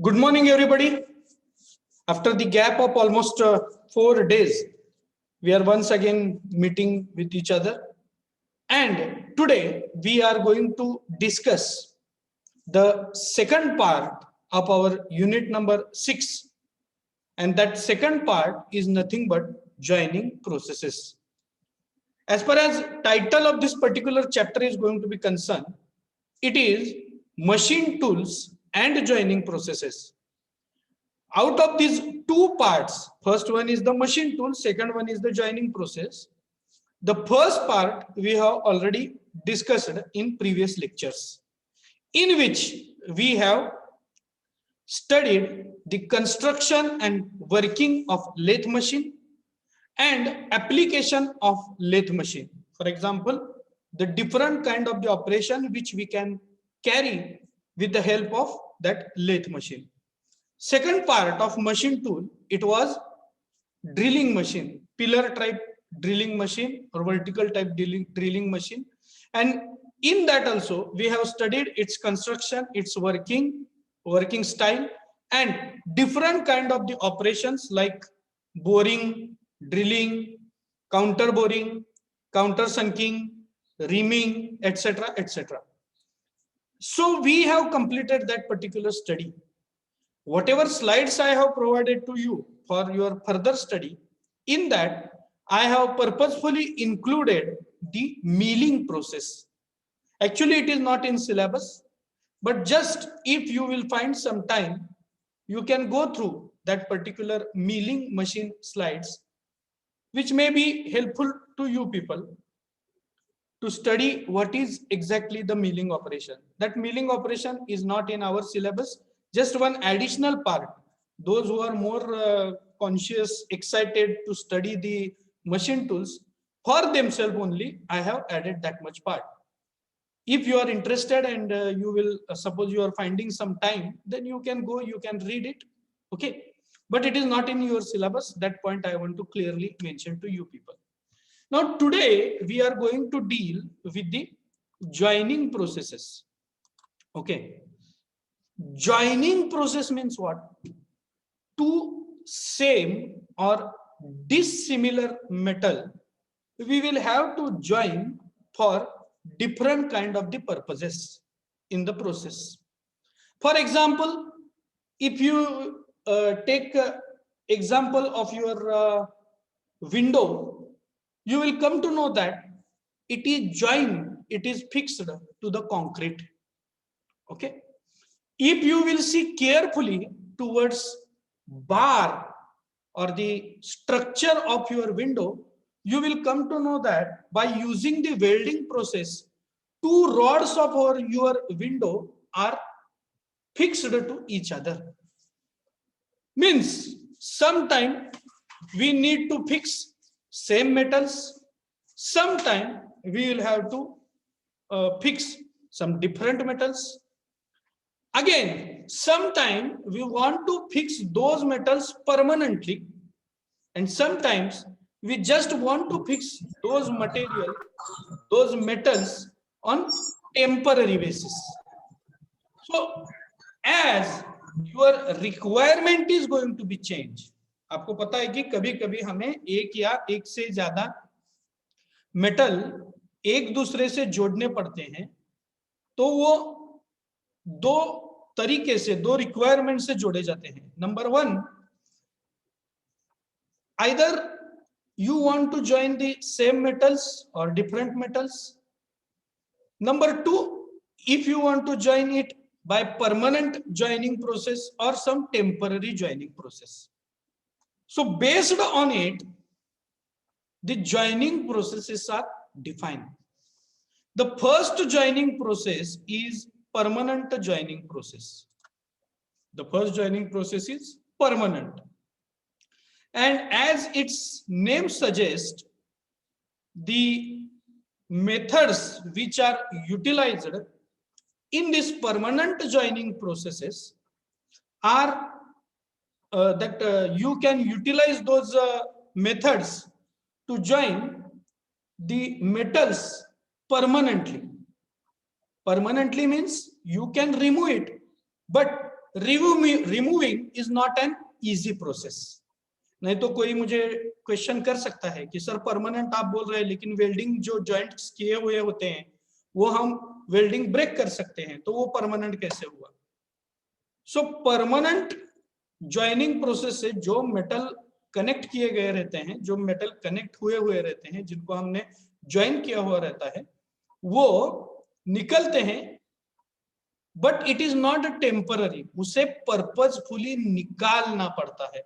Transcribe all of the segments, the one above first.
Good morning, everybody. After the gap of almost 4 days, we are once again meeting with each other. And today we are going to discuss the second part of our unit number 6. And that second part is nothing but joining processes. As far as title of this particular chapter is going to be concerned, it is machine tools and joining processes. Out of these two parts, first one is the machine tool, second one is the joining process. The first part we have already discussed in previous lectures, in which we have studied the construction and working of lathe machine and application of lathe machine. For example, the different kind of the operation which we can carry with the help of that lathe machine. Second part of machine tool, it was drilling machine, pillar type drilling machine or vertical type drilling machine. And in that also we have studied its construction, its working style, and different kind of the operations like boring, drilling, counter boring, counter sunking, reaming, etc., etc. So we have completed that particular study. Whatever slides I have provided to you for your further study, in that I have purposefully included the milling process. Actually, it is not in syllabus, but just if you will find some time, you can go through that particular milling machine slides, which may be helpful to you people to study what is exactly the milling operation. That milling operation is not in our syllabus. Just one additional part. Those who are more conscious, excited to study the machine tools, for themselves only, I have added that much part. If you are interested and you will, suppose you are finding some time, then you can go, you can read it. Okay. But it is not in your syllabus. That point I want to clearly mention to you people. Now, today we are going to deal with the joining processes. Okay. Joining process means what? Two same or dissimilar metal we will have to join for different kind of the purposes in the process. For example, if you take example of your window, you will come to know that it is joined, it is fixed to the concrete. Okay. If you will see carefully towards bar or the structure of your window, you will come to know that by using the welding process, two rods of your window are fixed to each other. Means sometime we need to fix same metals, sometime we will have to fix some different metals. Again, sometime we want to fix those metals permanently, and sometimes we just want to fix those material, those metals on temporary basis. So as your requirement is going to be changed, आपको पता है कि कभी कभी हमें एक या एक से ज्यादा मेटल एक दूसरे से जोड़ने पड़ते हैं, तो वो दो तरीके से, दो रिक्वायरमेंट से जोड़े जाते हैं. Number one, either you want to join the same metals or different metals. Number two, if you want to join it by permanent joining process or some temporary joining process. So based on it, the joining processes are defined. The first joining process is permanent joining process. The first joining process is permanent. And as its name suggests, the methods which are utilized in this permanent joining processes are that you can utilize those methods to join the metals permanently. Permanently means you can remove it, but removing is not an easy process. नहीं तो कोई मुझे question कर सकता है कि sir permanent आप बोल रहे हैं लेकिन वेल्डिंग जो जॉइंट्स किए हुए होते हैं वो हम वेल्डिंग ब्रेक कर सकते हैं, तो वो परमानेंट कैसे हुआ? सो परमानेंट जॉइनिंग प्रोसेस से जो मेटल कनेक्ट किए गए रहते हैं, जो मेटल कनेक्ट हुए रहते हैं, जिनको हमने ज्वाइन किया हुआ रहता है, वो निकलते हैं, but it is not temporary, उसे पर्पजफुली निकालना पड़ता है.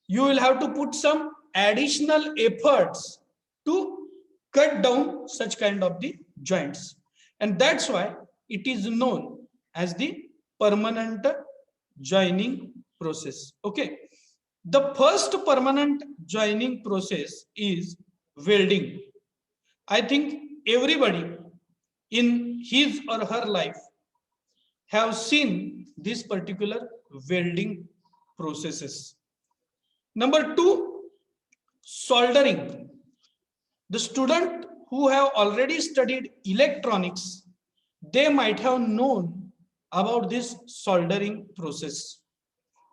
You will have to put some additional efforts to cut down such kind of the joints, and that's why it is known as the permanent joining process. Okay, the first permanent joining process is welding. I think everybody in his or her life have seen this particular welding processes. Number two, soldering. The student who have already studied electronics, they might have known about this soldering process.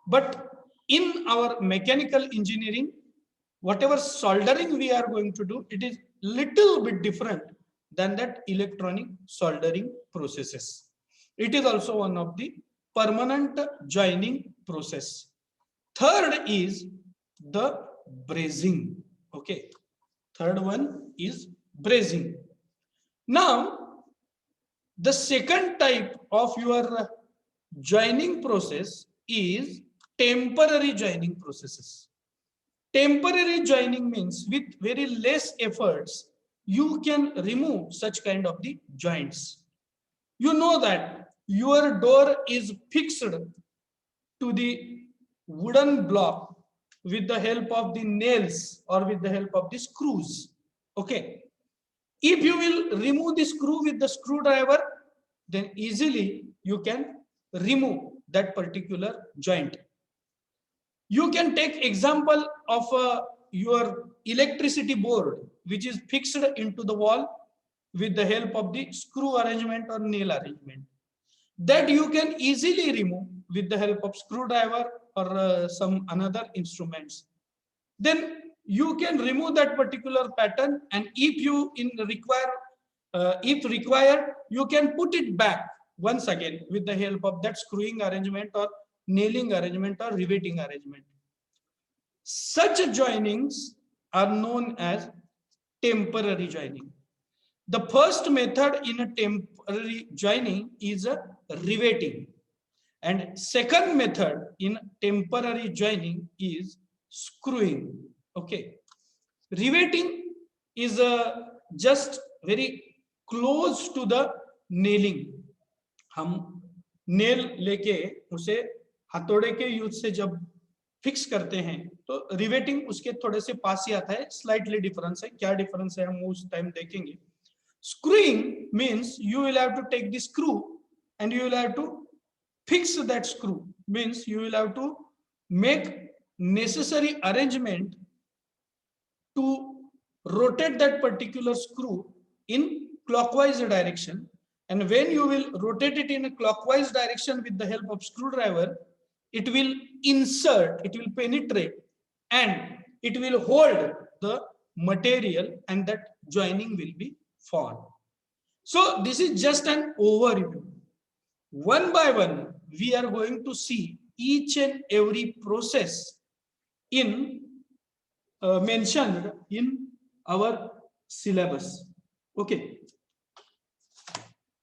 But in our mechanical engineering, whatever soldering we are going to do, it is little bit different than that electronic soldering processes. It is also one of the permanent joining process. Third is the brazing. Okay, third one is brazing. Now the second type of your joining process is temporary joining processes. Temporary joining means with very less efforts you can remove such kind of the joints. You know that your door is fixed to the wooden block with the help of the nails or with the help of the screws. Okay, if you will remove the screw with the screwdriver, then easily you can remove that particular joint. You can take example of your electricity board which is fixed into the wall with the help of the screw arrangement or nail arrangement, that you can easily remove with the help of screwdriver or some another instruments. Then you can remove that particular pattern, and if you if required, you can put it back once again with the help of that screwing arrangement or nailing arrangement or riveting arrangement. Such joinings are known as temporary joining. The first method in a temporary joining is a riveting, and second method in temporary joining is screwing. Okay, riveting is just very close to the nailing. हम nail लेके उसे हथौड़े के use से जब fix करते हैं तो रिवेटिंग उसके थोड़े से पास ही आता है. स्लाइटली डिफरेंस है, क्या डिफरेंस है हम उस टाइम देखेंगे. Screwing means you will have to take the screw and you will have to fix that screw. Means you will have to make necessary arrangement to rotate that particular screw in clockwise direction, and when you will rotate it in a clockwise direction with the help of screwdriver, it will insert, it will penetrate, and it will hold the material, and that joining will be formed. So this is just an overview. One by one we are going to see each and every process in mentioned in our syllabus. Okay,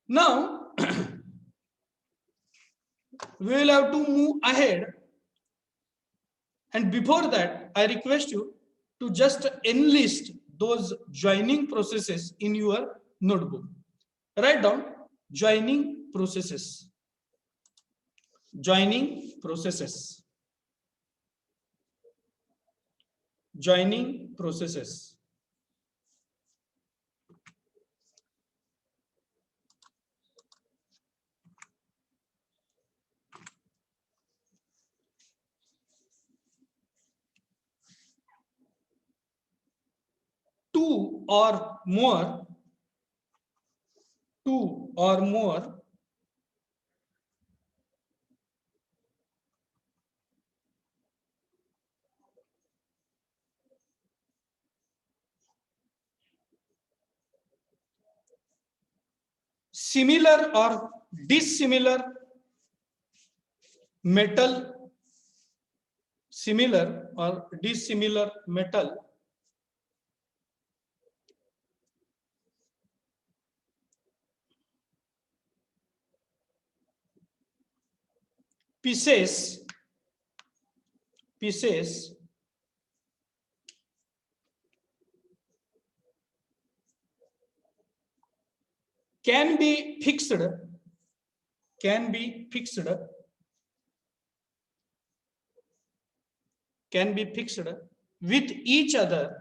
now we will have to move ahead, and before that I request you to just enlist those joining processes in your notebook. Write down joining processes. Joining processes. Joining processes. Two or more similar or dissimilar metal, similar or dissimilar metal pieces can be fixed with each other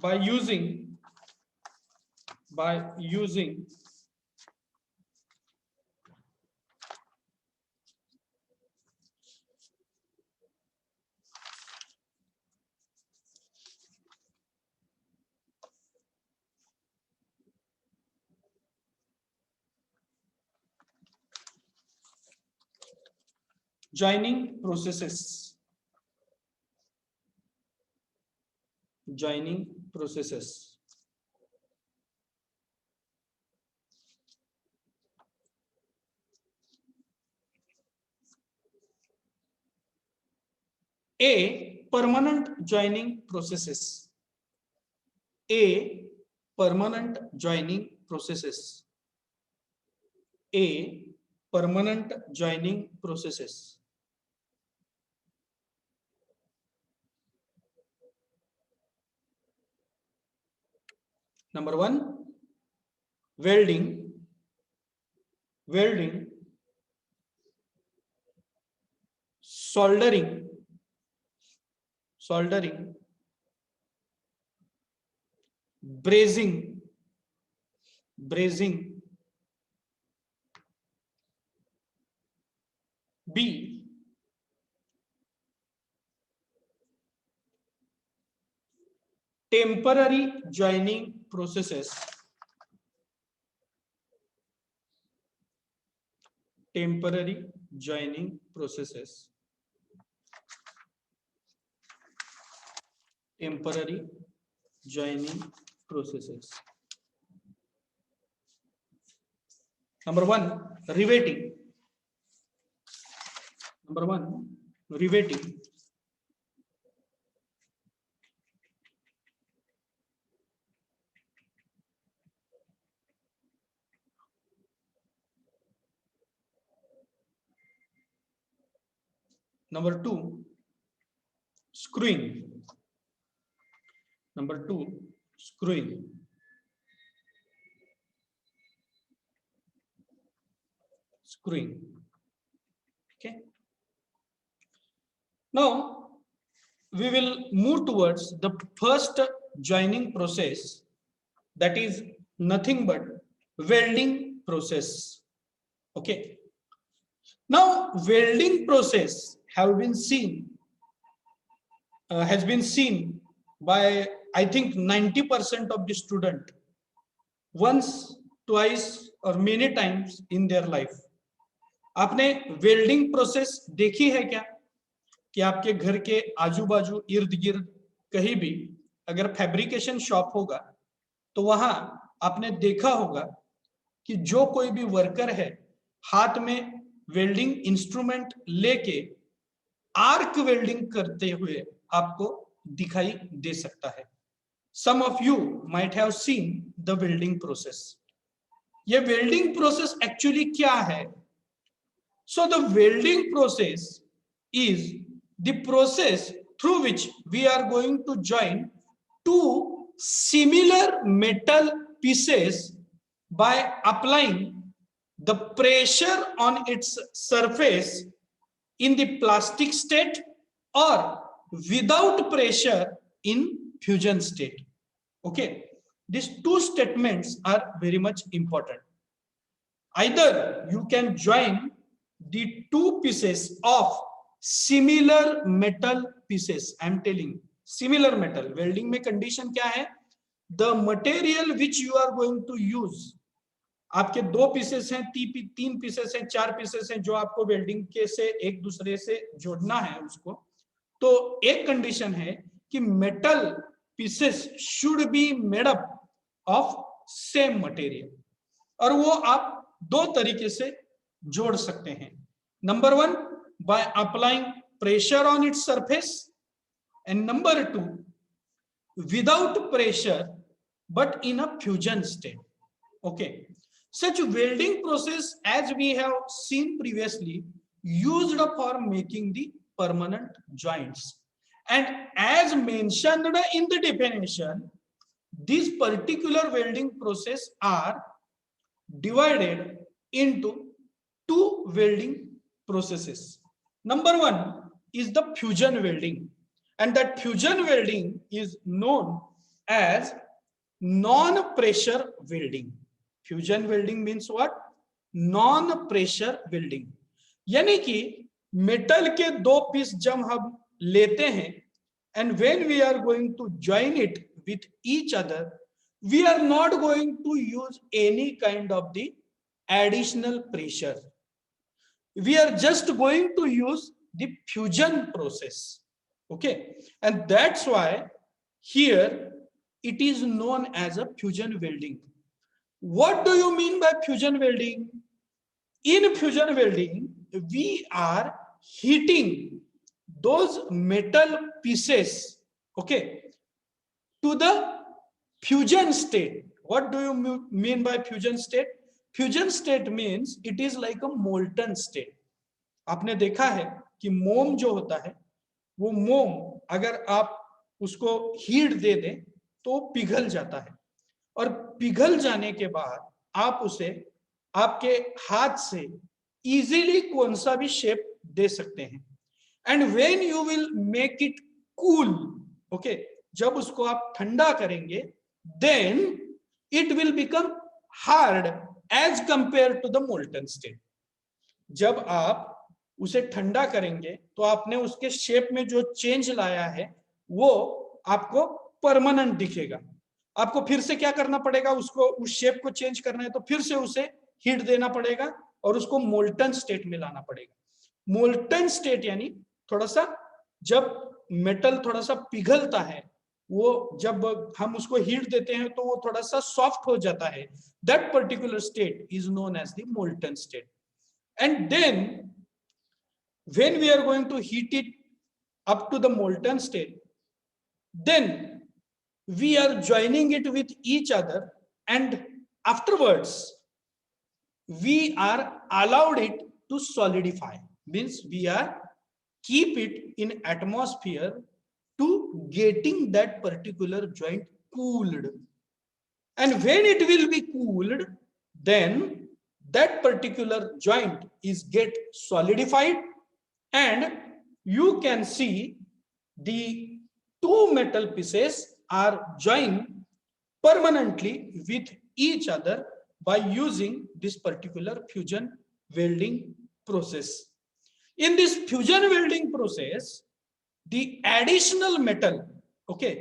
by using joining processes. A permanent joining processes. A permanent joining processes. A permanent joining processes. Number one, welding, soldering, brazing, B, temporary joining processes. Temporary joining processes. Number one, riveting. Number two, screwing. Okay. Now we will move towards the first joining process, that is nothing but welding process. Okay. Now welding process has been seen by, I think, 90% of the student once, twice or many times in their life. आपने welding process देखी है क्या? कि आपके घर के आजू बाजू इर्द गिर्द कहीं भी अगर फैब्रिकेशन शॉप होगा तो वहां आपने देखा होगा कि जो कोई भी वर्कर है हाथ में वेल्डिंग इंस्ट्रूमेंट लेके आर्क वेल्डिंग करते हुए आपको दिखाई दे सकता है. Some of you might have seen the welding process. ये वेल्डिंग प्रोसेस एक्चुअली क्या है? So the welding process is the process through which we are going to join two similar metal pieces by applying the pressure on its surface in the plastic state or without pressure in fusion state. Okay, these two statements are very much important. Either you can join the two pieces of similar metal pieces. I am telling similar metal. Welding में condition क्या है? The material which you are going to use, आपके दो pieces हैं, तीन pieces हैं, चार pieces हैं, जो आपको वेल्डिंग के से एक दूसरे से जोड़ना है, उसको तो एक कंडीशन है कि metal pieces should be made up of same material, और वो आप दो तरीके से जोड़ सकते हैं. Number one, by applying pressure on its surface, and number two, without pressure but in a fusion state. Okay, such welding process, as we have seen previously, used for making the permanent joints, and as mentioned in the definition, these particular welding process are divided into two welding processes. Number one is the fusion welding, and that fusion welding is known as non-pressure welding. Fusion welding means what? Non-pressure welding. यानी कि metal के दो piece जब हम लेते हैं, and when we are going to join it with each other, we are not going to use any kind of the additional pressure. We are just going to use the fusion process. Okay, and that's why here it is known as a fusion welding. What do you mean by fusion welding? In fusion welding, we are heating those metal pieces, okay, to the fusion state. What do you mean by fusion state? Fusion state means it is like a molten state. आपने देखा है कि मोम जो होता है, वो मोम अगर आप उसको हीट दे दें तो पिघल जाता है, और पिघल जाने के बाद आप उसे आपके हाथ से इजीली कौन सा भी शेप दे सकते हैं. And when you will make it cool, okay, जब उसको आप ठंडा करेंगे, then it will become hard as compare to the molten state. जब आप उसे ठंडा करेंगे तो आपने उसके शेप में जो चेंज लाया है वो आपको परमानेंट दिखेगा. आपको फिर से क्या करना पड़ेगा, उसको उस शेप को चेंज करना है तो फिर से उसे हीट देना पड़ेगा और उसको मोल्टन स्टेट में लाना पड़ेगा. मोल्टन स्टेट यानी थोड़ा सा, जब मेटल थोड़ा सा पिघलता है, वो जब हम उसको हीट देते हैं तो वो थोड़ा सा सॉफ्ट हो जाता है. That particular state is known as the molten state. And then when we are going to heat it up to the molten state, then we are joining it with each other, and afterwards we are allowed it to solidify. Means we are keep it in atmosphere to getting that particular joint cooled, and when it will be cooled, then that particular joint is get solidified, and you can see the two metal pieces are joined permanently with each other by using this particular fusion welding process. In this fusion welding process, the additional metal, okay,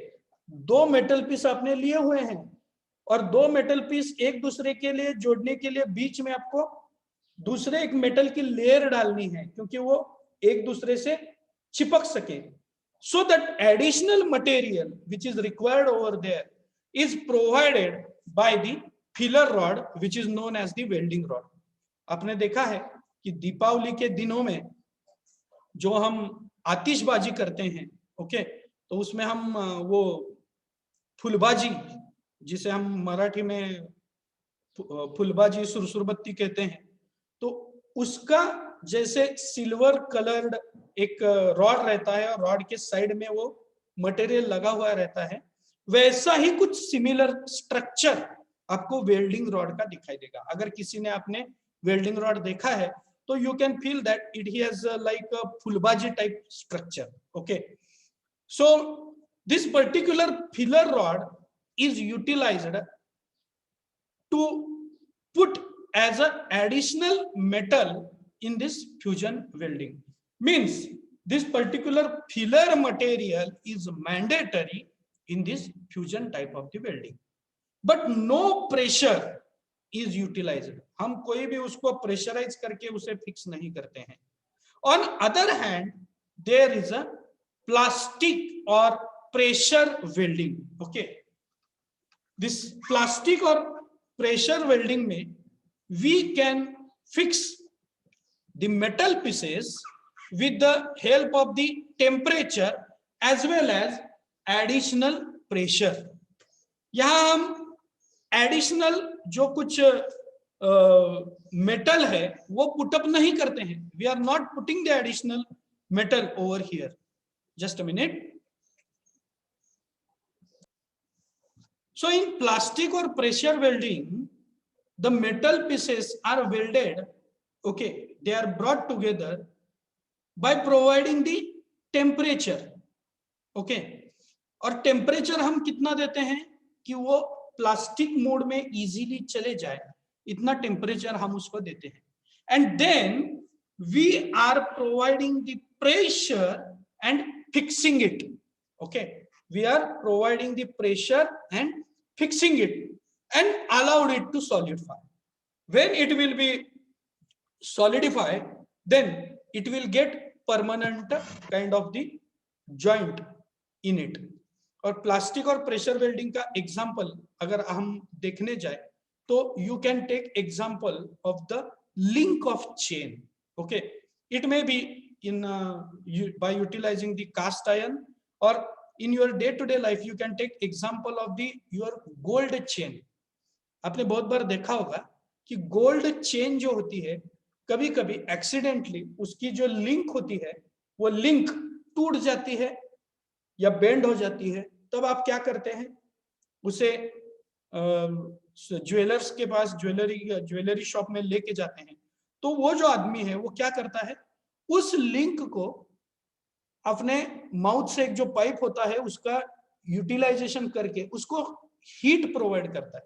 दो metal piece आपने लिए हुए हैं और दो metal piece एक दूसरे के लिए जोड़ने के लिए बीच में आपको दूसरे एक मेटल की लेयर डालनी है, क्योंकि वो एक दूसरे से चिपक सके. So that additional material which is required over there is provided by the filler rod, which is known as the welding rod. आपने देखा है कि दीपावली के दिनों में जो हम आतिशबाजी करते हैं, ओके, तो उसमें हम वो फुलबाजी, जिसे हम मराठी में फुलबाजी सुरसुरबत्ती कहते हैं, तो उसका जैसे सिल्वर कलर्ड एक रॉड रहता है और रॉड के साइड में वो मटेरियल लगा हुआ रहता है, वैसा ही कुछ सिमिलर स्ट्रक्चर आपको वेल्डिंग रॉड का दिखाई देगा. अगर किसी ने आपने वेल्डिंग रॉड देखा है तो you can feel that it has like a फुलबाजी type structure. Okay, so this particular filler rod is utilized to put as an additional metal in this fusion welding. Means this particular filler material is mandatory in this fusion type of the welding, but no pressure is utilized. हम कोई भी उसको pressurise करके उसे fix नहीं करते हैं. On other hand, there is a plastic or pressure welding. Okay, this plastic or pressure welding में we can fix the metal pieces with the help of the temperature as well as additional pressure. यहाँ हम additional जो कुछ metal है वो put up नहीं करते हैं. We are not putting the additional metal over here. Just a minute. So in plastic or pressure welding, the metal pieces are welded. Okay, they are brought together by providing the temperature. Okay, और temperature हम कितना देते हैं कि वो plastic mode में easily चले जाए, इतना टेम्परेचर हम उसको देते हैं. And then we are providing the pressure and fixing it. Okay, we are providing the pressure and fixing it and allowed it to solidify. When it will be solidified, then it will get permanent kind of the joint in it. और plastic और pressure welding का example अगर हम देखने जाए तो you can take example of the link of chain. Okay, it may be in by utilizing the cast iron, or in your day to day life you can take example of the your gold chain. आपने बहुत बार देखा होगा कि gold chain जो होती है कभी कभी एक्सीडेंटली उसकी जो लिंक होती है वो लिंक टूट जाती है या बेंड हो जाती है. तब आप क्या करते हैं, उसे ज्वेलर्स के पास ज्वेलरी शॉप में लेके जाते हैं. तो वो जो आदमी है वो क्या करता है, उस लिंक को अपने माउथ से एक जो पाइप होता है उसका यूटिलाइजेशन करके उसको हीट प्रोवाइड करता है.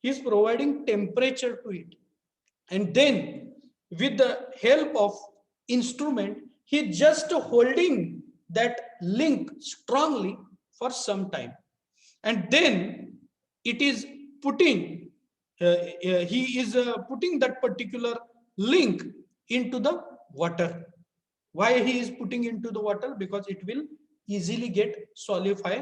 He is providing temperature to it and then with the help of instrument he just holding that link strongly for some time, and then it is putting he is putting that particular link into the water. Why he is putting into the water? Because it will easily get solidify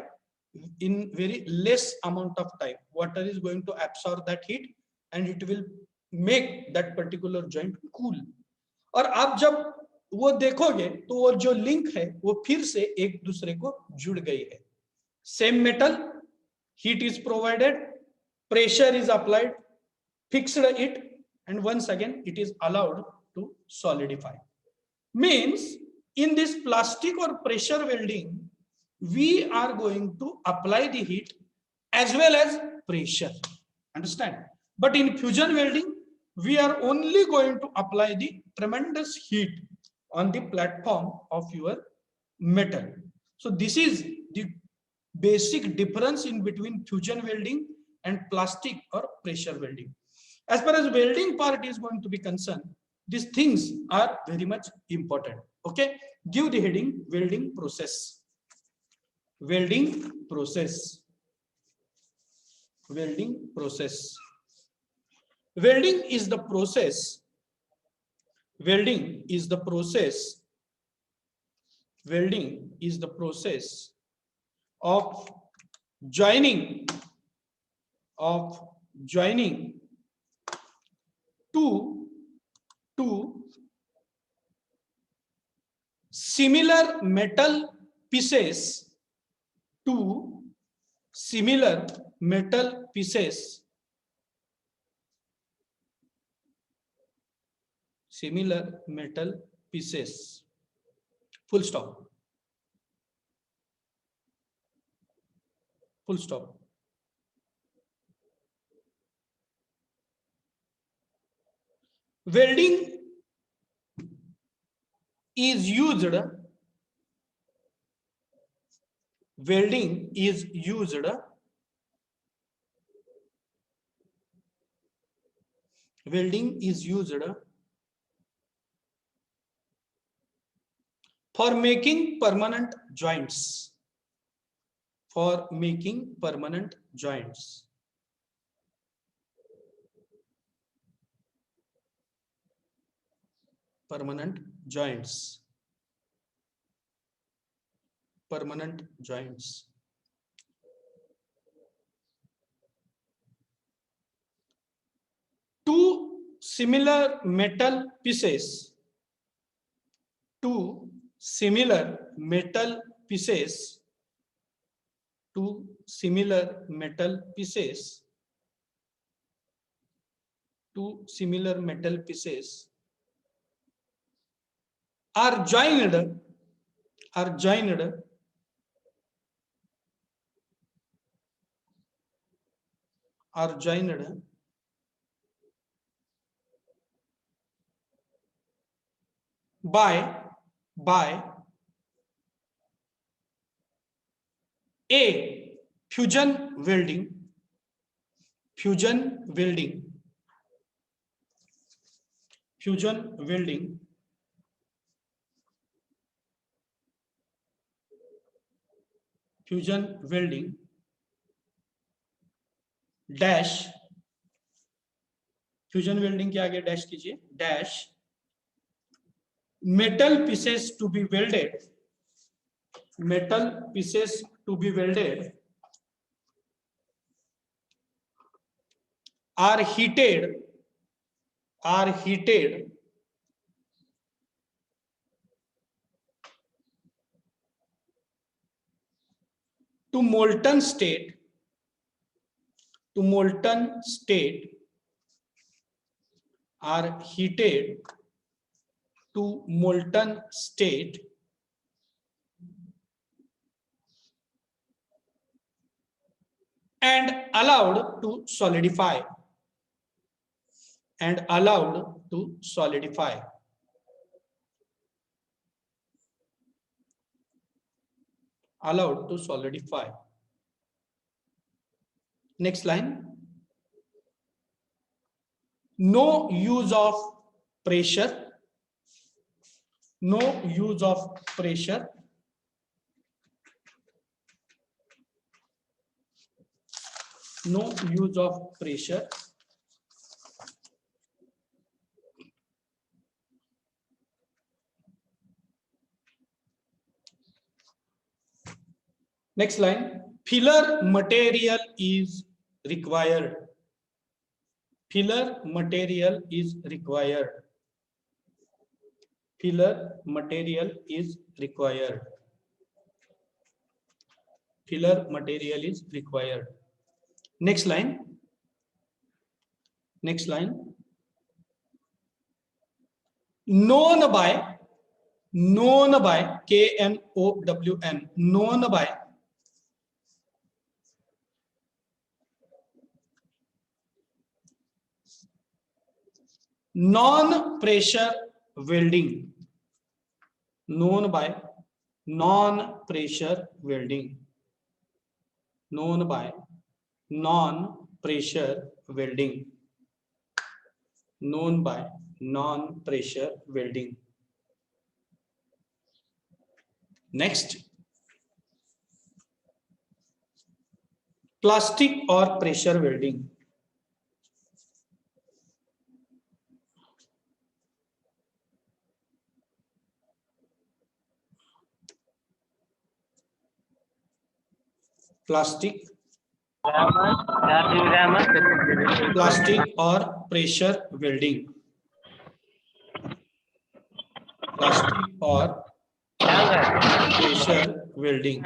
in very less amount of time. Water is going to absorb that heat and it will make that particular joint cool. और आप जब वो देखोगे तो वो जो link है वो फिर से एक दूसरे को जुड़ गई है. Same metal, heat is provided, pressure is applied, fixed it and once again it is allowed to solidify. Means in this plastic or pressure welding we are going to apply the heat as well as pressure. Understand? But in fusion welding we are only going to apply the tremendous heat on the platform of your metal. So this is the basic difference in between fusion welding and plastic or pressure welding. As far as welding part is going to be concerned, these things are very much important. Okay, give the heading welding process. Welding process. Welding process. Welding is the process. Welding is the process. Welding is the process of joining two similar metal pieces, two similar metal pieces, similar metal pieces, full stop, full stop. Welding is used, welding is used welding is used for making permanent joints, for making permanent joints. Permanent joints. permanent joints. Two similar metal pieces. Two similar metal pieces. Two similar metal pieces. Two similar metal pieces are joined by a fusion welding, fusion welding dash, fusion welding के आगे dash कीजिए, dash metal pieces to be welded, metal pieces to be welded are heated to molten state, are heated to molten state and allowed to solidify, Next line. No use of pressure, no use of pressure, no use of pressure Next line. Filler material is required, filler material is required, filler material is required, filler material is required. Next line. Known by KNOWN, known by non-pressure welding, known by non-pressure welding, known by non-pressure welding, known by non-pressure welding. Next, plastic or pressure welding. Plastic or pressure welding, plastic or pressure welding.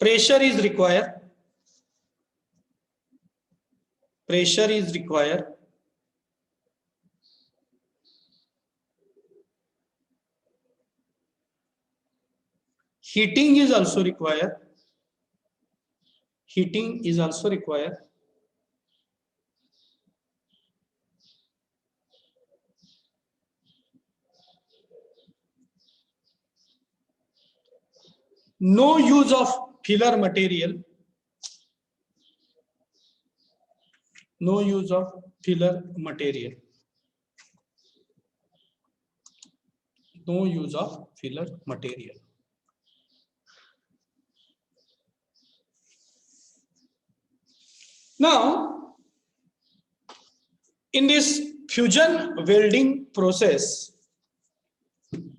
Pressure is required, pressure is required, heating is also required, heating is also required, no use of filler material, no use of filler material, no use of filler material. Now, in this fusion welding process,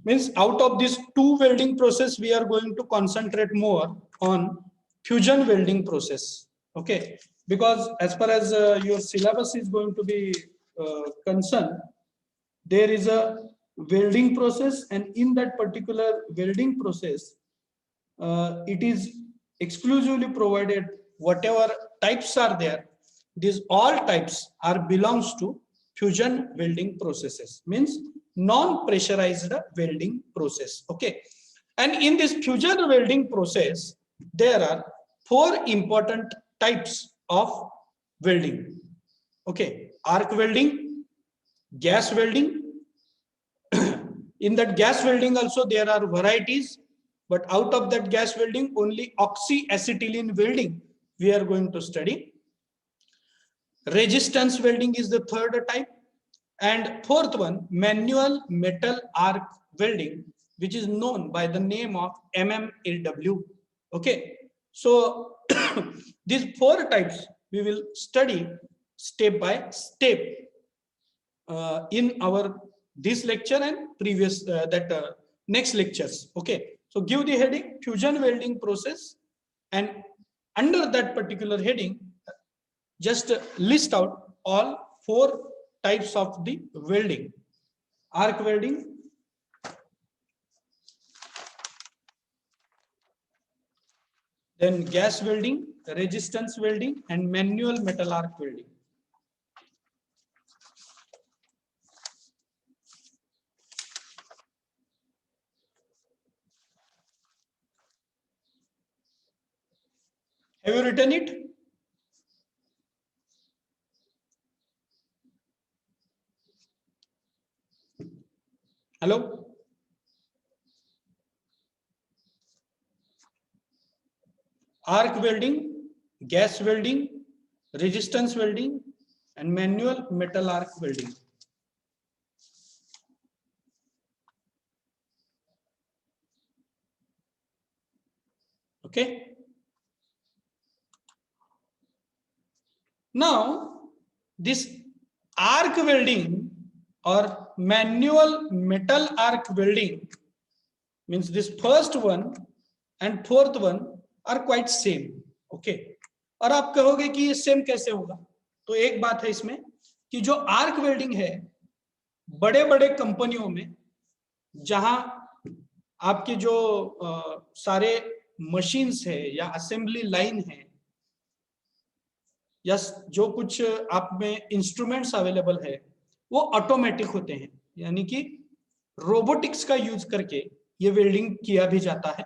means out of this two welding process, we are going to concentrate more on fusion welding process. Okay, because as far as your syllabus is going to be concerned, there is a welding process, and in that particular welding process, it is exclusively provided whatever types are there. These all types are belongs to fusion welding processes, means non-pressurized welding process. Okay, and in this fusion welding process, there are four important types of welding. Okay, arc welding, gas welding. In that gas welding also there are varieties, but out of that gas welding, only oxyacetylene welding we are going to study. Resistance welding is the third type, and fourth one, manual metal arc welding, which is known by the name of MMAW. Okay, so these four types we will study step by step in our this lecture and previous next lectures. Okay, so give the heading fusion welding process, and under that particular heading, just list out all four types of the welding: arc welding, then gas welding, resistance welding, and manual metal arc welding. Have you written it? Hello? Arc welding, gas welding, resistance welding, and manual metal arc welding. Okay. Now, this arc welding or manual metal arc welding means this first one and fourth one are quite same. Okay. और आप कहोगे कि ये same कैसे होगा? तो एक बात है इसमें कि जो आर्क वेल्डिंग है, बड़े बड़े कंपनियों में जहां आपके जो सारे मशीन्स है या असेंबली लाइन है या जो कुछ आप में इंस्ट्रूमेंट्स अवेलेबल है, वो ऑटोमेटिक होते हैं, यानी कि रोबोटिक्स का यूज करके ये वेल्डिंग किया भी जाता है,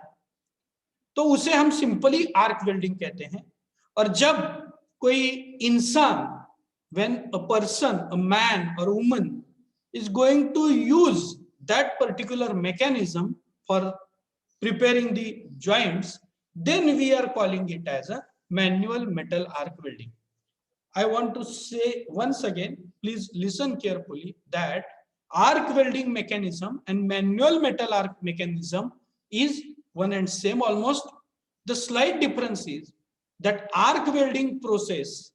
तो उसे हम सिंपली आर्क वेल्डिंग कहते हैं। और जब कोई इंसान, when a person, a man or woman is going to use that particular mechanism for preparing the joints, then we are calling it as a manual metal arc welding. I want to say once again, please listen carefully, that arc welding mechanism and manual metal arc mechanism is one and same almost. The slight difference is that arc welding process,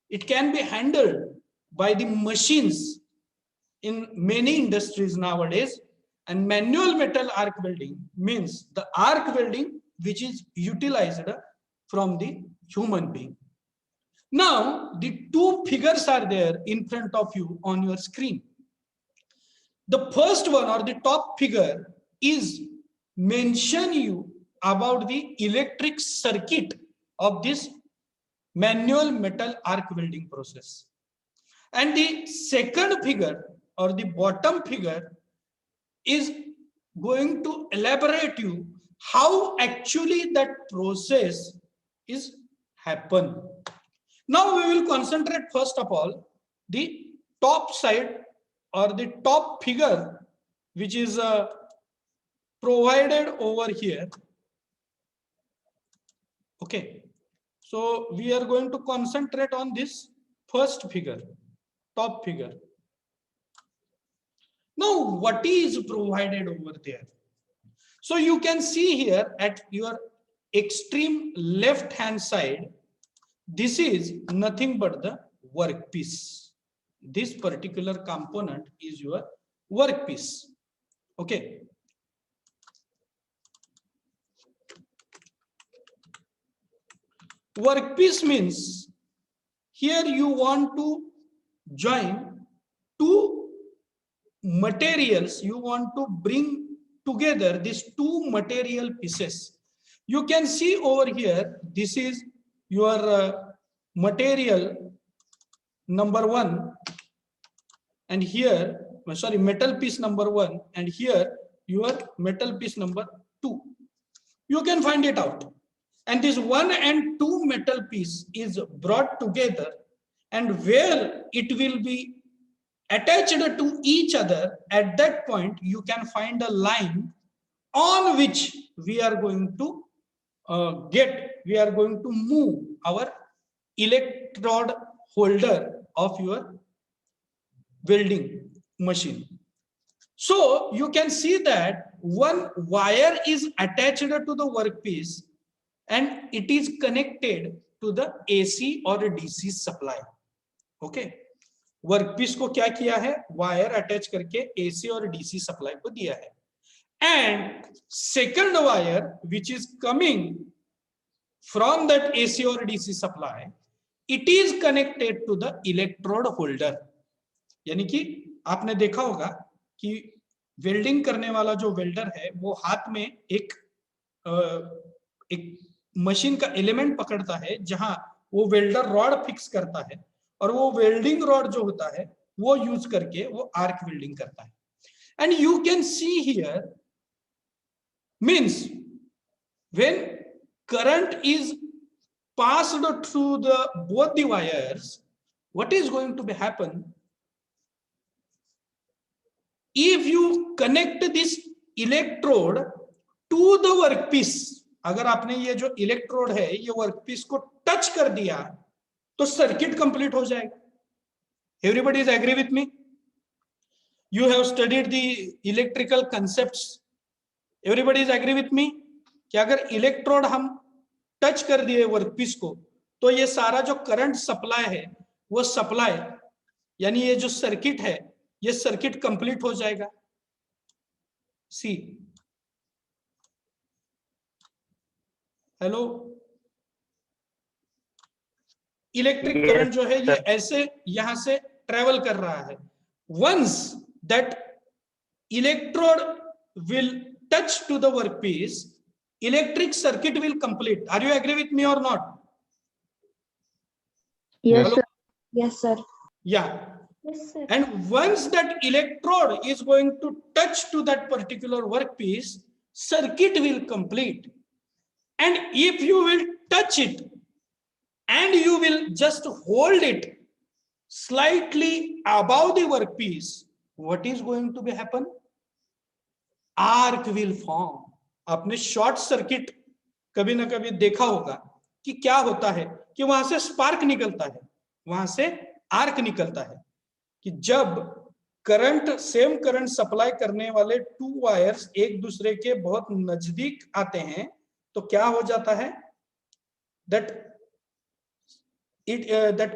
it can be handled by the machines in many industries nowadays, and manual metal arc welding means the arc welding which is utilized from the human being. Now, the two figures are there in front of you on your screen. The first one, or the top figure, is mention you about the electric circuit of this manual metal arc welding process. And the second figure, or the bottom figure, is going to elaborate you how actually that process is happen. Now we will concentrate first of all the top side, or the top figure, which is provided over here. Okay, so we are going to concentrate on this first figure, top figure. Now, what is provided over there? So you can see here at your extreme left hand side, this is nothing but the workpiece. This particular component is your workpiece. Okay. Workpiece means here you want to join two materials, you want to bring together these two material pieces. You can see over here, this is your material number 1, and here, sorry, metal piece number 1, and here your metal piece number 2. You can find it out. And this 1 and 2 metal piece is brought together, and where it will be attached to each other, at that point you can find a line on which we are going to move our electrode holder of your welding machine. So you can see that one wire is attached to the workpiece and it is connected to the AC or DC supply. Okay. Workpiece को क्या किया है, wire attach करके AC और DC supply को दिया है, and second wire which is coming from that AC और DC supply, it is connected to the electrode holder. यानी कि आपने देखा होगा कि वेल्डिंग करने वाला जो वेल्डर है वो हाथ में एक मशीन का एलिमेंट पकड़ता है जहां वो वेल्डर रॉड फिक्स करता है, और वो वेल्डिंग रॉड जो होता है वो यूज करके वो आर्क वेल्डिंग करता है. And you can see here means when current is passed through the both the wires, what is going to be happen, if you connect this electrode to the workpiece, अगर आपने ये जो electrode है ये workpiece को touch कर दिया तो सर्किट कंप्लीट हो जाएगा. Everybody is agree with me? You have studied the electrical concepts. Everybody is agree with me कि अगर इलेक्ट्रोड हम टच कर दिए वर्कपीस को तो ये सारा जो करंट सप्लाई है वो सप्लाई, यानी ये जो सर्किट है ये सर्किट कंप्लीट हो जाएगा. सी, हेलो, इलेक्ट्रिक करंट जो है ये ऐसे यहां से ट्रेवल कर रहा है. Once that electrode will touch to the workpiece, electric circuit will complete. Are you agree with me और not? Yes, sir. Yes, sir. Yeah. Yes, sir. And once that electrode is going to touch to that particular workpiece, circuit will complete. And if you will touch it and you will just hold it slightly above the workpiece, what is going to be happen? Arc will form. आपने short circuit कभी ना कभी देखा होगा कि क्या होता है कि वहां से स्पार्क निकलता है, वहां से आर्क निकलता है. कि जब करंट, सेम करंट सप्लाई करने वाले टू वायर्स एक दूसरे के बहुत नजदीक आते हैं तो क्या हो जाता है, that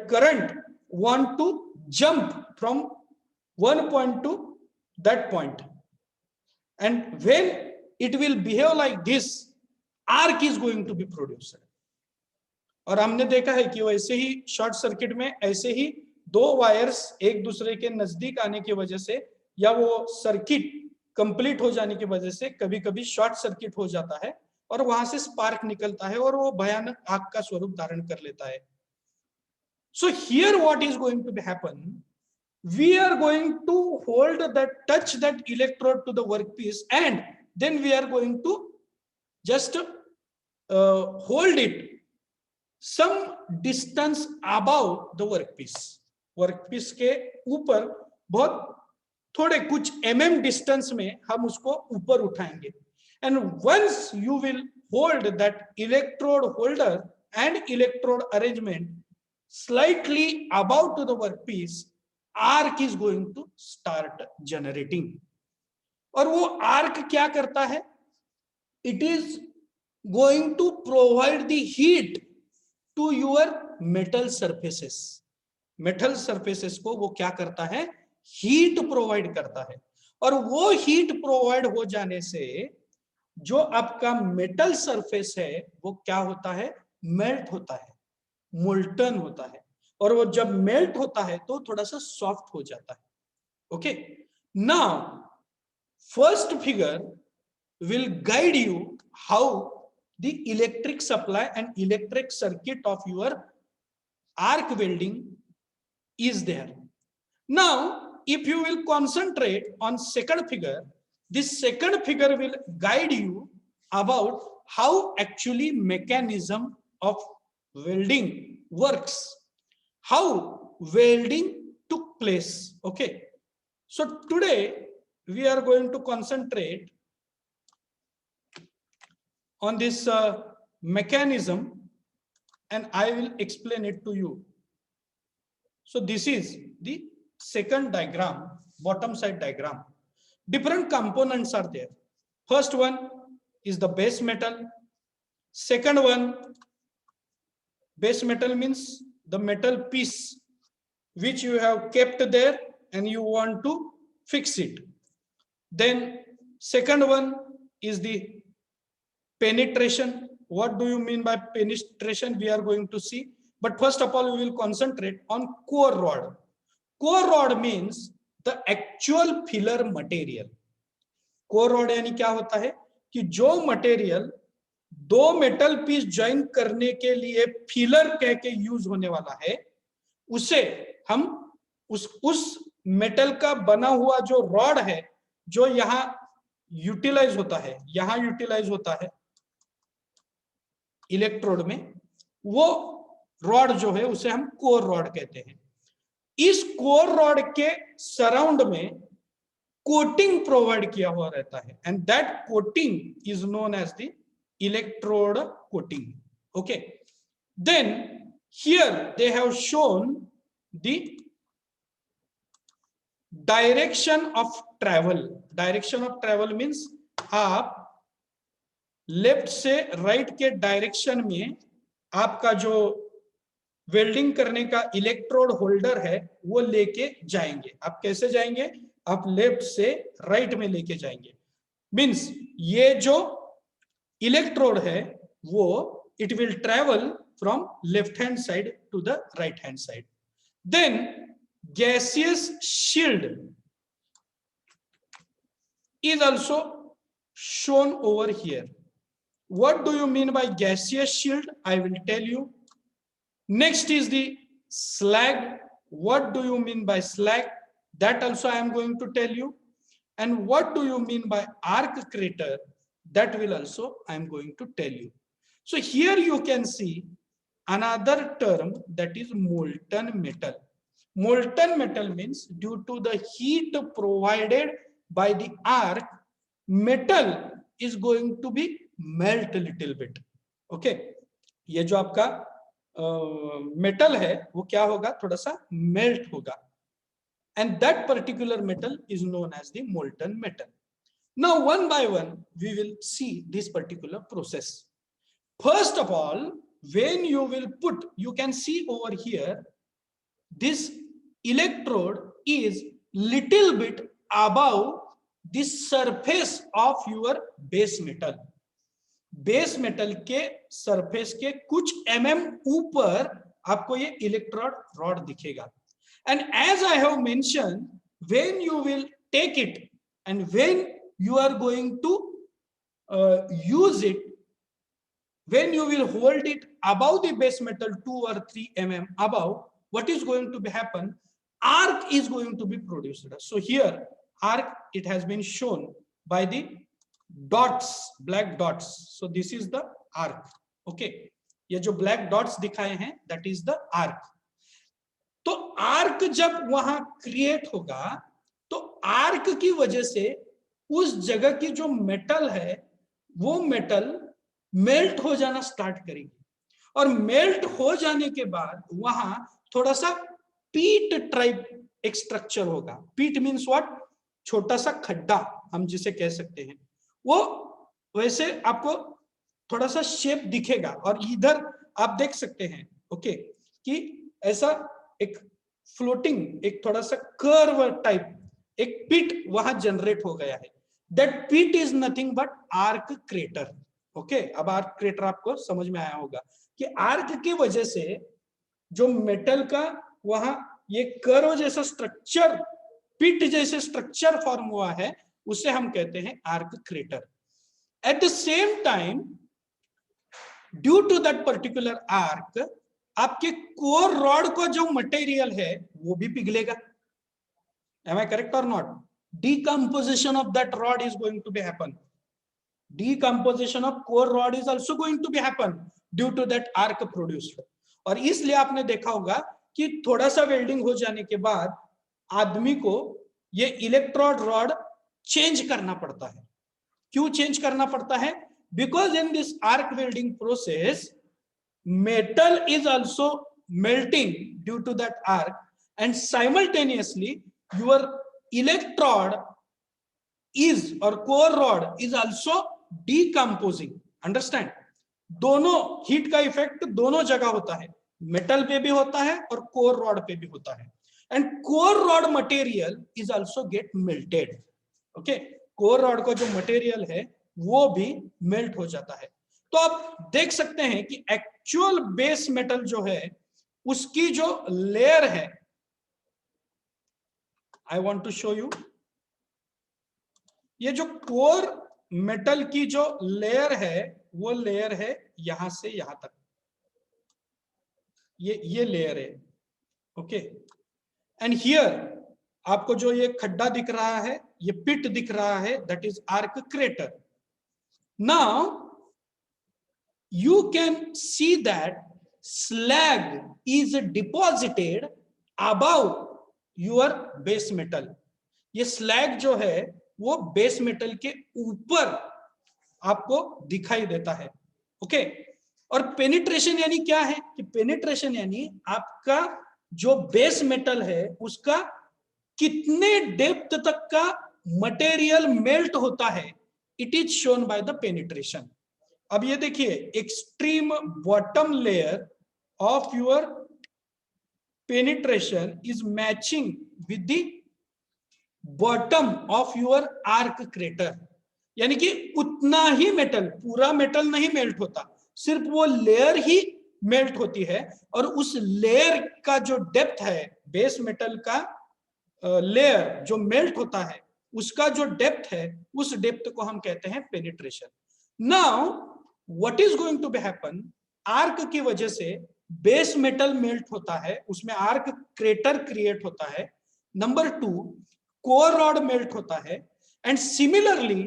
current want to jump from one point to that point, and when it will behave like this, arc is going to be produced. और हमने देखा है कि वैसे ही शॉर्ट सर्किट में ऐसे ही दो वायर्स एक दूसरे के नजदीक आने की वजह से या वो सर्किट कंप्लीट हो जाने की वजह से कभी कभी शॉर्ट सर्किट हो जाता है और वहां से स्पार्क निकलता है और वो भयानक आग का स्वरूप धारण कर लेता है. So here what is going to happen, we are going to touch that electrode to the workpiece, and then we are going to just hold it some distance above the workpiece. Workpiece के ऊपर बहुत थोड़े कुछ mm distance में हम उसको ऊपर उठाएंगे. And once you will hold that electrode holder and electrode arrangement slightly above to the workpiece, arc is going to start generating. और वो arc क्या करता है? It is going to provide the heat to your metal surfaces. Metal surfaces को वो क्या करता है, हीट प्रोवाइड करता है, और वो हीट प्रोवाइड हो जाने से जो आपका मेटल सरफेस है वो क्या होता है, मेल्ट होता है, मोल्टन होता है, और वो जब मेल्ट होता है तो थोड़ा सा सॉफ्ट हो जाता है। Okay, now first figure will guide you how the electric supply and electric circuit of your arc welding is there. Now, if you will concentrate on second figure, this second figure will guide you about how actually mechanism of welding works, how welding took place. Okay, so today we are going to concentrate on this mechanism, and I will explain it to you. So this is the second diagram, bottom side diagram. Different components are there. First one is the base metal. Second one, base metal means the metal piece which you have kept there and you want to fix it. Then second one is the penetration. What do you mean by penetration? We are going to see. But first of all, we will concentrate on core rod. Core rod means the actual filler material. Core rod यानी क्या होता है कि जो material दो metal piece join करने के लिए फिलर कह के यूज होने वाला है, उसे हम उस मेटल का बना हुआ जो रॉड है, जो यहां यूटिलाइज होता है, यहां यूटिलाइज होता है इलेक्ट्रोड में, वो रॉड जो है उसे हम कोर रॉड कहते हैं। इस कोर रॉड के सराउंड में कोटिंग प्रोवाइड किया हुआ रहता है, and that coating is known as the electrode coating. Okay, then here they have shown the direction of travel. Direction of travel means आप लेफ्ट से राइट के डायरेक्शन में आपका जो वेल्डिंग करने का इलेक्ट्रोड होल्डर है वो लेके जाएंगे. आप कैसे जाएंगे, आप लेफ्ट से राइट में लेके जाएंगे. मीन्स ये जो इलेक्ट्रोड है वो it will travel from left hand side to the right hand side. Then gaseous shield is also shown over here. What do you mean by gaseous shield? I will tell you. Next is the slag. What do you mean by slag? That also I am going to tell you. And what do you mean by arc crater? That will also I am going to tell you. So here you can see another term, that is molten metal. Molten metal means due to the heat provided by the arc, metal is going to be melt a little bit. Okay, ये जो आपका metal है वो क्या होगा, थोड़ा सा melt होगा, and that particular metal is known as the molten metal. Now one by one we will see this particular process. First of all, when you will put, you can see over here, this electrode is little bit above the surface of your base metal. Base metal के surface के कुछ ऊपर आपको ये electrode rod दिखेगा. And as I have mention, when you will take it and when you are going to use it, when you will hold it above the base metal 2 or 3 mm above, what is going to be happen, arc is going to be produced. So here arc, it has been shown by the dots, black dots. So this is the arc. Okay, ये जो black dots दिखाए हैं, that is the arc. तो arc जब वहां create होगा तो arc की वजह से उस जगह की जो मेटल है वो मेटल मेल्ट हो जाना स्टार्ट करेगी, और मेल्ट हो जाने के बाद वहां थोड़ा सा पीट टाइप एक स्ट्रक्चर होगा. पीट मीन्स व्हाट, छोटा सा खड्डा हम जिसे कह सकते हैं, वो वैसे आपको थोड़ा सा शेप दिखेगा, और इधर आप देख सकते हैं ओके कि ऐसा एक फ्लोटिंग, एक थोड़ा सा कर्व टाइप एक पिट वहां जनरेट हो गया है. That pit is nothing but arc crater. Okay, अब आर्क क्रेटर आपको समझ में आया होगा कि आर्क की वजह से जो मेटल का वहां ये कर्व जैसा स्ट्रक्चर, पिट जैसे स्ट्रक्चर फॉर्म हुआ है, उसे हम कहते हैं arc crater. At the same time due to that particular arc, आपके कोर रॉड का जो मटेरियल है वो भी पिघलेगा. Am I correct or not? Decomposition of that rod is going to be happen. Decomposition of core rod is also going to be happen due to that arc produced. और इसलिए आपने देखा होगा कि थोड़ा सा वेल्डिंग हो जाने के बाद आदमी को ये इलेक्ट्रोड रॉड चेंज करना पड़ता है. क्यों चेंज करना पड़ता है? Because in this arc welding process metal is also melting due to that arc, and simultaneously your electrode is or core rod is also decomposing. Understand? दोनों हीट का effect दोनों जगह होता है, मेटल पे भी होता है और कोर रॉड पे भी होता है. And core rod material is also get melted. Okay, core rod का जो मटेरियल है वो भी मेल्ट हो जाता है. तो आप देख सकते हैं कि एक्चुअल बेस मेटल जो है उसकी जो लेयर है, I want to show you, ये जो कोर मेटल की जो लेयर है वो लेयर है यहां से यहां तक, ये लेयर है. ओके, एंड हियर आपको जो ये खड्डा दिख रहा है, ये पिट दिख रहा है, that is arc crater. Now you can see that slag is deposited above your base metal. ये slag जो है वो बेस मेटल के ऊपर आपको दिखाई देता है. ओके, और पेनिट्रेशन यानी क्या है कि पेनिट्रेशन यानी आपका जो बेस मेटल है उसका कितने डेप्थ तक का मटेरियल मेल्ट होता है, it is shown by the penetration. अब ये देखिए, extreme bottom layer of your penetration is matching with the bottom of your arc crater. यानी कि उतना ही मेटल, पूरा मेटल नहीं मेल्ट होता, सिर्फ वो लेयर ही मेल्ट होती है. और उस लेयर का जो डेप्थ है, बेस मेटल का लेयर जो मेल्ट होता है उसका जो डेप्थ है, उस डेप्थ को हम कहते हैं penetration. Now what is going to be happen, arc की वजह से बेस मेटल मेल्ट होता है, उसमें आर्क क्रेटर क्रिएट होता है. नंबर 2, कोर रॉड मेल्ट होता है. एंड सिमिलरली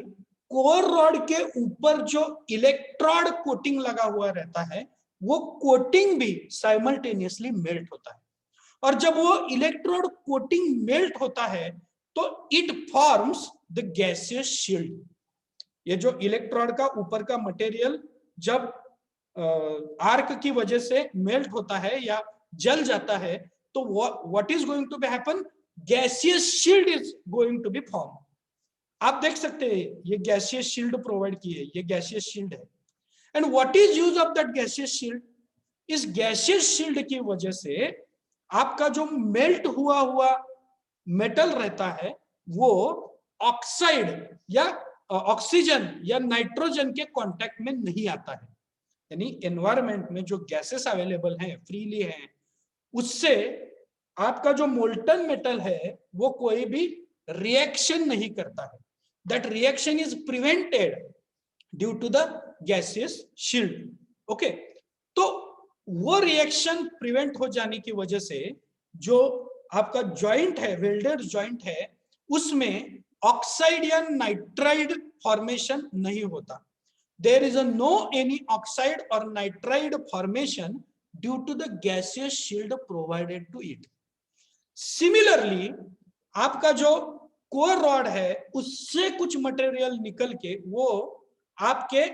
कोर रॉड के ऊपर जो इलेक्ट्रोड कोटिंग लगा हुआ रहता है वो कोटिंग भी साइमल्टेनियसली मेल्ट होता है. और जब वो इलेक्ट्रोड कोटिंग मेल्ट होता है तो it forms the gaseous shield. ये जो इलेक्ट्रोड का ऊपर का मटेरियल जब आर्क की वजह से मेल्ट होता है या जल जाता है तो what is going to be happen, gaseous shield is going to be form. आप देख सकते हैं ये गैसियस शील्ड प्रोवाइड की है, ये गैसियस शील्ड है. And what is use of that gaseous shield, इस गैसियस शील्ड की वजह से आपका जो मेल्ट हुआ मेटल रहता है वो ऑक्साइड या ऑक्सीजन या नाइट्रोजन के कांटेक्ट में नहीं आता है. यानी एनवायरनमेंट में जो गैसेस अवेलेबल हैं, फ्रीली हैं, उससे आपका जो मोल्टन मेटल है वो कोई भी रिएक्शन नहीं करता है. That reaction is prevented due to the gaseous shield. Okay, तो वो रिएक्शन प्रिवेंट हो जाने की वजह से जो आपका जॉइंट है, वेल्डेड जॉइंट है, उसमें ऑक्साइड या नाइट्राइड फॉर्मेशन नहीं होता. There is no any oxide और nitride formation due to the gaseous shield provided to it. Similarly आपका जो कोर रॉड है उससे कुछ मटेरियल निकल के वो आपके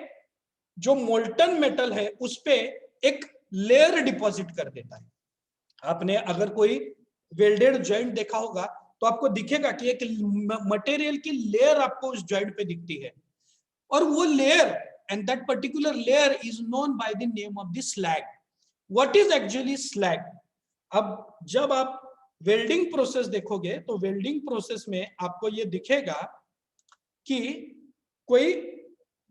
जो मोल्टन मेटल है उस पे एक लेयर डिपॉजिट कर देता है. आपने अगर कोई वेल्डेड जॉइंट देखा होगा तो आपको दिखेगा कि एक मटेरियल की लेयर आपको उस जॉइंट पे दिखती है, और वो layer and that particular layer is known by the name of the slag. What is actually slag? अब जब आप वेल्डिंग प्रोसेस देखोगे तो वेल्डिंग प्रोसेस में आपको ये दिखेगा कि कोई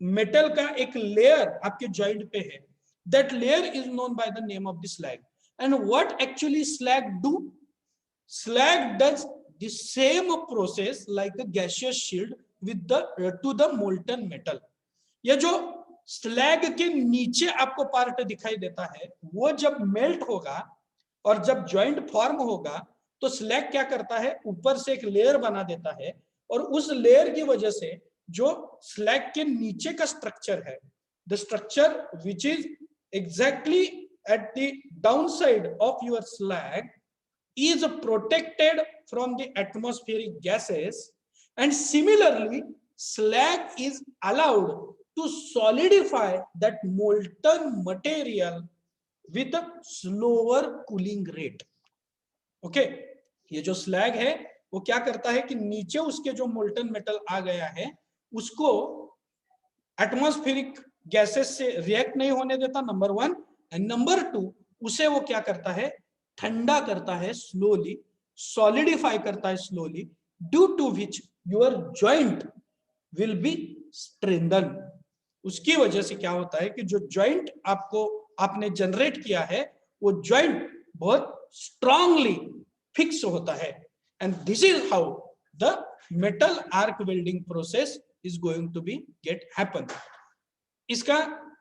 मेटल का एक लेयर आपके जॉइंट पे है, that layer is known by the name of the slag. And what actually slag do? Slag does the same process like a gaseous shield with the to the molten metal. ये जो slag के नीचे आपको part दिखाई देता है, वो जब मेल्ट होगा और जब जॉइंट फॉर्म होगा तो स्लैग क्या करता है, ऊपर से एक लेयर बना देता है और उस लेयर की वजह से जो स्लैग के नीचे का स्ट्रक्चर है, the structure which is exactly at the down side of your slag is protected from the atmospheric gases, and similarly slag is allowed to solidify that molten material with a slower cooling rate. Okay, ये जो slag है वो क्या करता है कि नीचे उसके जो मोल्टन मेटल आ गया है उसको एटमॉस्फेरिक गैसेस से रिएक्ट नहीं होने देता, नंबर 1. एंड नंबर 2, उसे वो क्या करता है, ठंडा करता है स्लोली, सॉलिडिफाई करता है slowly, due to which your joint will be strengthen. उसकी वजह से क्या होता है कि जो जॉइंट आपने जनरेट किया है वो जॉइंट बहुत स्ट्रांगली फिक्स होता है. And this is how the metal arc welding process is going to be get happen. इसका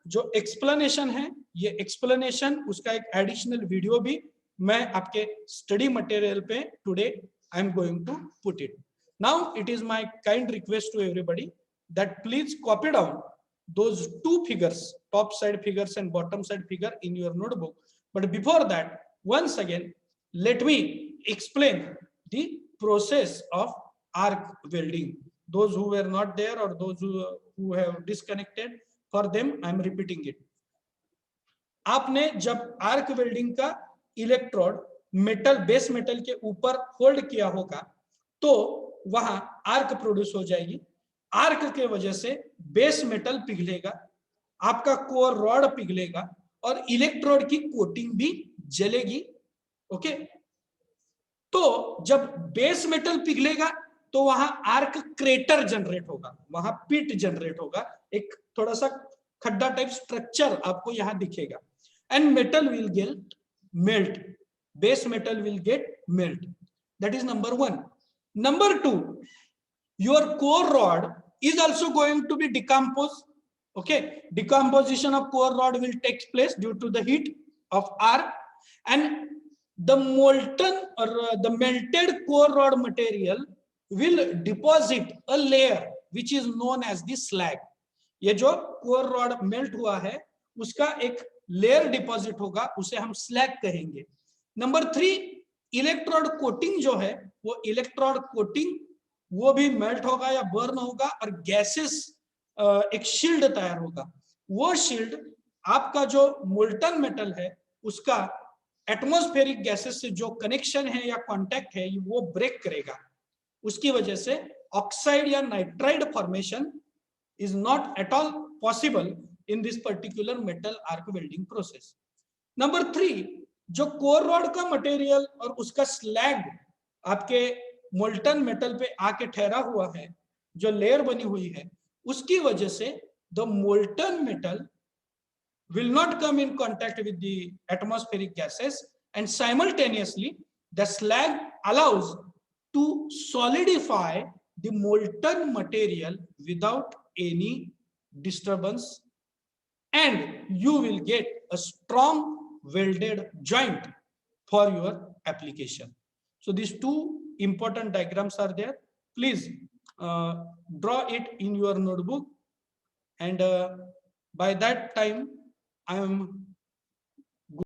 जो एक्सप्लेनेशन है, ये एक्सप्लेनेशन उसका एक एडिशनल वीडियो भी मैं आपके स्टडी मटेरियल पे today I am going to put it. Now it is my kind request to everybody that please copy down those two figures, top side figures and bottom side figure in your notebook. But before that, once again, let me explain the process of arc welding. Those who were not there or those who have disconnected, for them I am repeating it. आपने जब arc welding का electrode metal, base metal के ऊपर hold किया होगा तो वहां arc produce हो जाएगी. आर्क के वजह से बेस मेटल पिघलेगा, आपका कोर रॉड पिघलेगा और इलेक्ट्रोड की कोटिंग भी जलेगी. ओके, तो जब बेस मेटल पिघलेगा तो वहां आर्क क्रेटर जनरेट होगा, वहां पिट जनरेट होगा, एक थोड़ा सा खड्डा टाइप स्ट्रक्चर आपको यहां दिखेगा. And metal will get melt, base metal will get melt. That is number 1. Number 2, your core rod is also going to be decomposed. Okay, decomposition of core rod will take place due to the heat of arc, and the molten or the melted core rod material will deposit a layer which is known as the slag. ये जो core rod melt हुआ है उसका एक layer deposit होगा, उसे हम slag कहेंगे. नंबर 3, इलेक्ट्रोड कोटिंग जो है वो इलेक्ट्रोड कोटिंग वो भी मेल्ट होगा या बर्न होगा और गैसेस एक शील्ड तैयार होगा. वो शील्ड आपका जो मोल्टन मेटल है उसका एटमॉस्फेरिक गैसेस से जो कनेक्शन है या कांटेक्ट है वो ब्रेक करेगा. उसकी वजह से ऑक्साइड या nitride formation is not at all possible in this particular metal arc welding process. Number 3, जो कोर रॉड का मटेरियल और उसका स्लैग आपके मोल्टन मेटल पे आके ठहरा हुआ है, जो लेयर बनी हुई है, उसकी वजह से the molten metal will not come in contact with the atmospheric gases, and simultaneously the slag allows to solidify the molten material without any disturbance, and you will get a strong welded joint for your application. So these two important diagrams are there. Please draw it in your notebook, and by that time I am